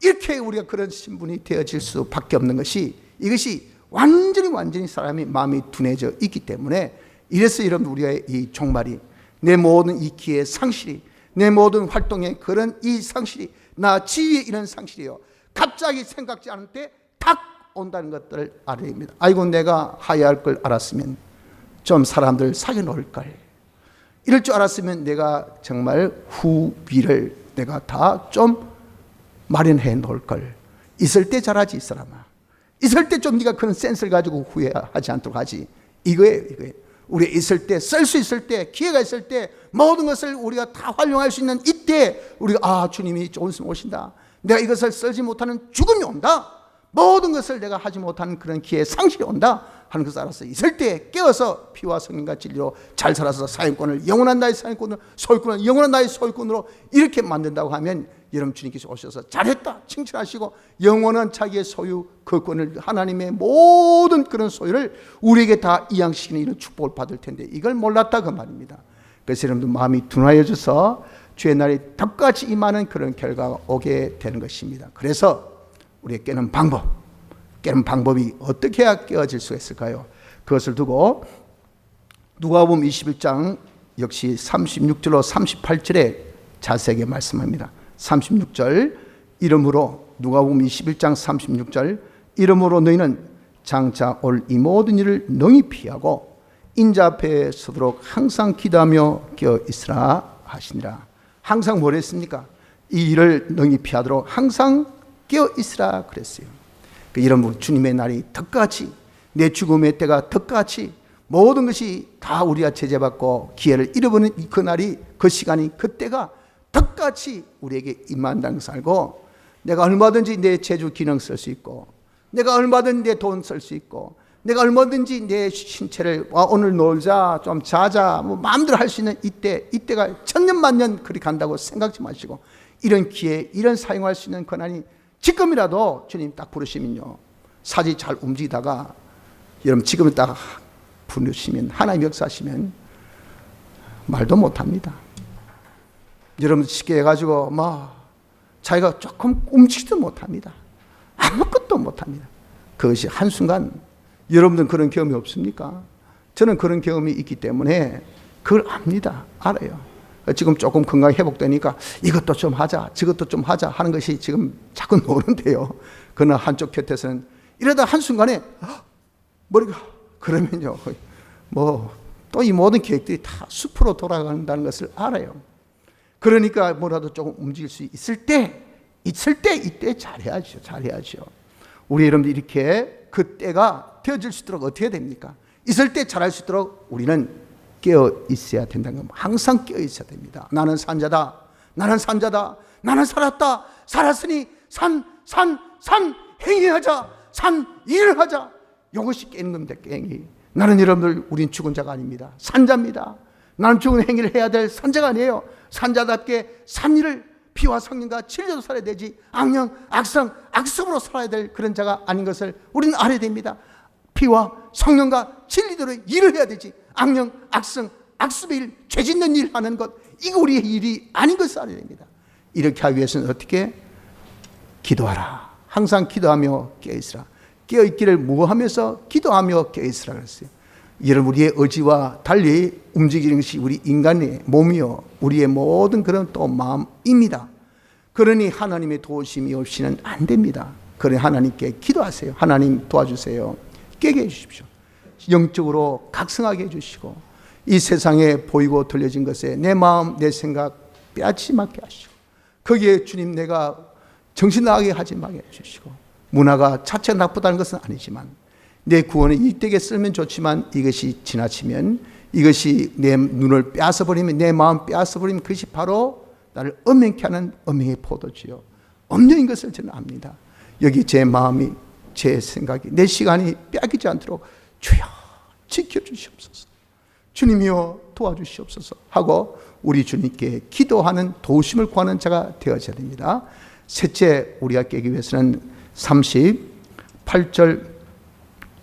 이렇게 우리가 그런 신분이 되어질 수밖에 없는 것이, 이것이 완전히 사람이 마음이 둔해져 있기 때문에, 이래서 여러분, 우리가 이 종말이, 내 모든 이 기회의 상실이, 내 모든 활동의 그런 이 상실이, 나 지위의 이런 상실이요, 갑자기 생각지 않을 때 탁 온다는 것들을 알아야 됩니다. 아이고, 내가 하야할 걸 알았으면 좀 사람들 사귀어 놓을 걸, 이럴 줄 알았으면 내가 정말 후비를 내가 다 좀 마련해 놓을 걸. 있을 때 잘하지, 이 사람아. 있을 때 좀 네가 그런 센스를 가지고 후회하지 않도록 하지. 이거예요. 우리 있을 때, 쓸 수 있을 때, 기회가 있을 때 모든 것을 우리가 다 활용할 수 있는 이때 우리가 주님이 조금 있으면 오신다. 내가 이것을 쓰지 못하는 죽음이 온다. 모든 것을 내가 하지 못하는 그런 기회 상실이 온다 하는 것을 알아서 있을 때 깨어서 피와 성령과 진리로 잘 살아서 사용권을 영원한 나의 사용권으로, 소유권을 영원한 나의 소유권으로 이렇게 만든다고 하면 여러분 주님께서 오셔서 잘했다 칭찬하시고 영원한 자기의 소유 거권을, 하나님의 모든 그런 소유를 우리에게 다 이양시키는 이런 축복을 받을 텐데 이걸 몰랐다 그 말입니다. 그래서 여러분들 마음이 둔하여져서 주의 날이 덕같이 임하는 그런 결과가 오게 되는 것입니다. 그래서 우리의 깨는 방법이 어떻게 해야 깨어질 수가 있을까요? 그것을 두고 누가복음 21장 역시 36절로 38절에 자세하게 말씀합니다. 36절 이러므로 누가복음 21장 36절 이러므로 너희는 장차 올 이 모든 일을 능히 피하고 인자 앞에 서도록 항상 기도하며 깨어 있으라 하시니라. 항상 뭘 했습니까? 이 일을 능히 피하도록 항상 깨어 있으라 그랬어요. 이러므로 주님의 날이 덕같이, 내 죽음의 때가 덕같이 모든 것이 다 우리가 제재받고 기회를 잃어버리는 그 날이, 그 시간이, 그때가 덕같이 우리에게 임한다는 것을 알고 내가 얼마든지 내 제주 기능 쓸 수 있고 내가 얼마든지 내 돈 쓸 수 있고 내가 얼마든지 내 신체를 오늘 놀자 좀 자자 뭐 마음대로 할 수 있는 이때가 천년만년 그리 간다고 생각지 마시고 이런 기회, 이런 사용할 수 있는 권한이 지금이라도 주님 딱 부르시면요 사지 잘 움직이다가 여러분 지금 딱 부르시면 하나님 역사하시면 말도 못합니다. 여러분 쉽게 해가지고 자기가 조금 움직이지도 못합니다. 아무것도 못합니다. 그것이 한순간 여러분들은 그런 경험이 없습니까? 저는 그런 경험이 있기 때문에 그걸 압니다. 알아요. 지금 조금 건강이 회복되니까 이것도 좀 하자 저것도 좀 하자 하는 것이 지금 자꾸 노는데요. 그러나 한쪽 곁에서는 이러다 한순간에 머리가 그러면요 또 이 모든 계획들이 다 숲으로 돌아간다는 것을 알아요. 그러니까 뭐라도 조금 움직일 수 있을 때 이때 잘해야죠. 우리 여러분들 이렇게 그 때가 되어질 수 있도록 어떻게 됩니까? 있을 때 잘할 수 있도록 우리는 깨어 있어야 된다는 겁니다. 항상 깨어 있어야 됩니다. 나는 산자다. 나는 살았다. 살았으니 산 행위하자. 산 일을 하자. 이것이 깨는 겁니다. 깨기. 나는 여러분들 우린 죽은 자가 아닙니다. 산자입니다. 나는 죽은 행위를 해야 될 산자가 아니에요. 산자답게 산일을 피와 성령과 진리로 살아야 되지 악령, 악성, 악습으로 살아야 될 그런 자가 아닌 것을 우리는 알아야 됩니다. 피와 성령과 진리대로 일을 해야 되지 악령, 악성, 악습의 일, 죄 짓는 일 하는 것 이거 우리의 일이 아닌 것을 알아야 됩니다. 이렇게 하기 위해서는 어떻게? 기도하라. 항상 기도하며 깨어있으라. 깨어있기를 무엇하면서 기도하며 깨어있으라 그랬어요. 여러분 우리의 의지와 달리 움직이는 것이 우리 인간의 몸이요 우리의 모든 그런 또 마음입니다. 그러니 하나님의 도우심이 없이는 안 됩니다. 그러니 하나님께 기도하세요. 하나님 도와주세요. 깨게 해주십시오. 영적으로 각성하게 해주시고 이 세상에 보이고 들려진 것에 내 마음 내 생각 빼앗지 말게 하시고 거기에 주님 내가 정신 나가게 하지 말게 해주시고 문화가 자체가 나쁘다는 것은 아니지만 내 구원에 이익되게 쓰면 좋지만 이것이 지나치면 이것이 내 눈을 빼앗아버리면 내 마음 빼앗아버리면 그것이 바로 나를 엄명케 하는 엄명의 포도주요 엄령인 것을 저는 압니다. 여기 제 마음이 제 생각이 내 시간이 빼앗기지 않도록 주여 지켜주시옵소서 주님이여 도와주시옵소서 하고 우리 주님께 기도하는 도우심을 구하는 자가 되어져야 됩니다. 셋째 우리가 깨기 위해서는 38절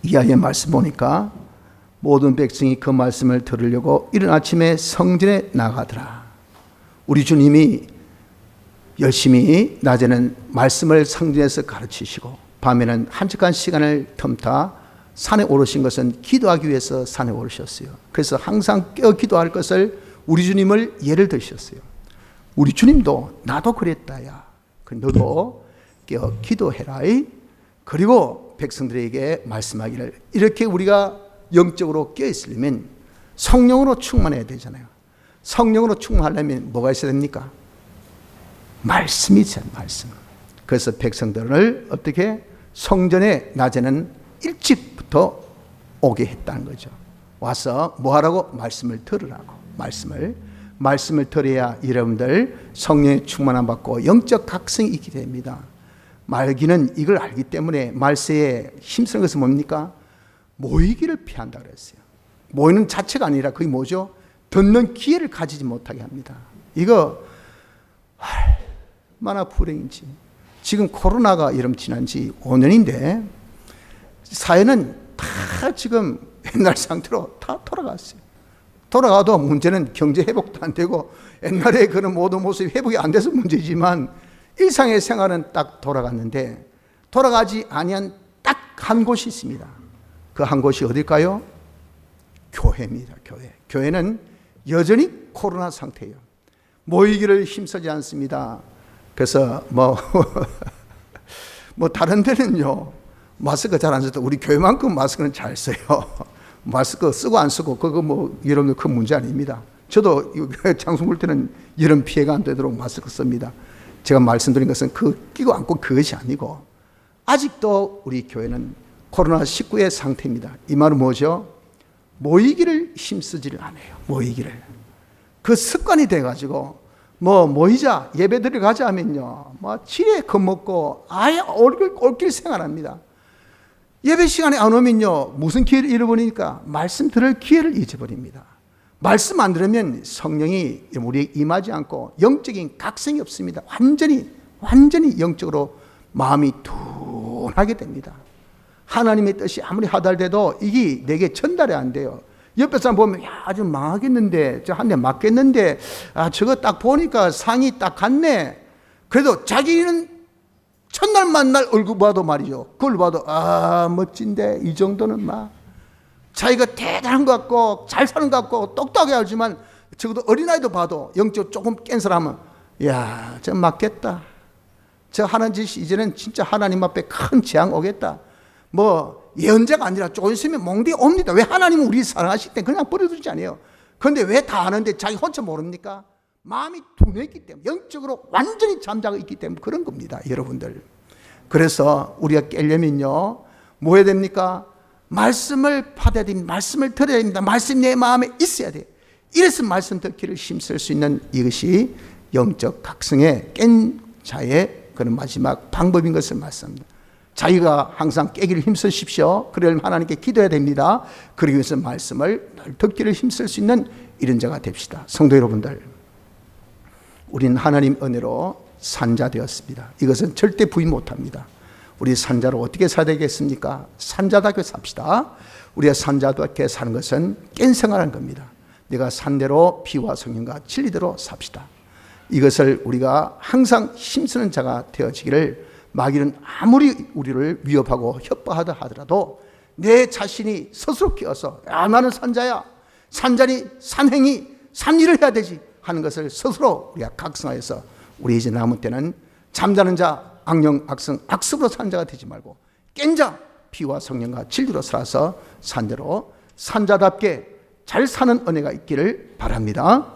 이하의 말씀 보니까 모든 백성이 그 말씀을 들으려고 이른 아침에 성전에 나가더라. 우리 주님이 열심히 낮에는 말씀을 성전에서 가르치시고 밤에는 한적한 시간을 틈타 산에 오르신 것은 기도하기 위해서 산에 오르셨어요. 그래서 항상 깨어 기도할 것을 우리 주님을 예를 드셨어요. 우리 주님도 나도 그랬다야. 너도 깨어 기도해라. 그리고 백성들에게 말씀하기를 이렇게 우리가 영적으로 깨어 있으려면 성령으로 충만해야 되잖아요. 성령으로 충만하려면 뭐가 있어야 됩니까? 말씀이 있어요. 말씀. 그래서 백성들을 어떻게 성전에 낮에는 일찍부터 오게 했다는 거죠. 와서 뭐 하라고? 말씀을 들으라고. 말씀을 들어야 여러분들 성령의 충만함 받고 영적 각성이 있게 됩니다. 말기는 이걸 알기 때문에 말세에 힘쓰는 것은 뭡니까? 모이기를 피한다 그랬어요. 모이는 자체가 아니라 그게 뭐죠? 듣는 기회를 가지지 못하게 합니다. 이거 얼마나 불행인지. 지금 코로나가 여러분 지난 지 5년인데 사회는 다 지금 옛날 상태로 다 돌아갔어요. 돌아가도 문제는 경제 회복도 안 되고 옛날에 그런 모든 모습이 회복이 안 돼서 문제지만 일상의 생활은 딱 돌아갔는데 돌아가지 아니한 딱 한 곳이 있습니다. 그 한 곳이 어딜까요? 교회입니다. 교회는 여전히 코로나 상태예요. 모이기를 힘쓰지 않습니다. 그래서 뭐 다른 데는요 마스크 잘 안 써도 우리 교회만큼 마스크는 잘 써요. 마스크 쓰고 안 쓰고 그거 뭐 여러분들 큰 문제 아닙니다. 저도 장수 볼 때는 이런 피해가 안 되도록 마스크 씁니다. 제가 말씀드린 것은 그 끼고 안고 그것이 아니고 아직도 우리 교회는 코로나19의 상태입니다. 이 말은 뭐죠? 모이기를 힘쓰지를 않아요. 모이기를. 그 습관이 돼가지고 모이자 예배 드리러 가자 하면요 지레 겁먹고 아예 올길 생활합니다. 예배 시간에 안 오면요 무슨 기회를 잃어버리니까 말씀 들을 기회를 잊어버립니다. 말씀 안 들으면 성령이 우리에게 임하지 않고 영적인 각성이 없습니다. 완전히 영적으로 마음이 둔하게 됩니다. 하나님의 뜻이 아무리 하달돼도 이게 내게 전달이 안 돼요. 옆에 사람 보면 아주 망하겠는데 저 한 대 맞겠는데 저거 딱 보니까 상이 딱 같네. 그래도 자기는 첫날 만날 얼굴 봐도 말이죠. 그걸 봐도 멋진데 이 정도는 자기가 대단한 것 같고 잘 사는 것 같고 똑똑하게 알지만 적어도 어린아이도 봐도 영적 조금 깬 사람은 저 맞겠다. 저 하는 짓이 이제는 진짜 하나님 앞에 큰 재앙 오겠다. 예언자가 아니라 조금 있으면 몽디 옵니다. 왜 하나님은 우리 사랑하실 때 그냥 버려두지 않아요. 그런데 왜 다 아는데 자기 혼자 모릅니까? 마음이 둔했기 때문에 영적으로 완전히 잠자고 있기 때문에 그런 겁니다. 여러분들. 그래서 우리가 깨려면요 뭐 해야 됩니까? 말씀을 받아야 됩니다. 말씀을 들어야 됩니다. 말씀이 내 마음에 있어야 돼요. 이래서 말씀 듣기를 힘쓸 수 있는 이것이 영적 각성의 깬 자의 그런 마지막 방법인 것을 말씀합니다. 자기가 항상 깨기를 힘쓰십시오. 그러려면 하나님께 기도해야 됩니다. 그러기 위해서 말씀을 듣기를 힘쓸 수 있는 이런 자가 됩시다. 성도 여러분들, 우리는 하나님 은혜로 산자 되었습니다. 이것은 절대 부인 못합니다. 우리 산자로 어떻게 살아야 되겠습니까? 산자답게 삽시다. 우리가 산자답게 사는 것은 깬 생활하는 겁니다. 내가 산대로 피와 성령과 진리대로 삽시다. 이것을 우리가 항상 힘쓰는 자가 되어지기를, 마귀는 아무리 우리를 위협하고 협박하다 하더라도 내 자신이 스스로 깨어서 나는 산자야, 산자니 산행이 산일을 해야 되지 하는 것을 스스로 우리가 각성하여서 우리 이제 남은 때는 잠자는 자 악령 악성 악습으로 산 자가 되지 말고 깬 자 피와 성령과 진리로 살아서 산대로 산자답게 잘 사는 은혜가 있기를 바랍니다.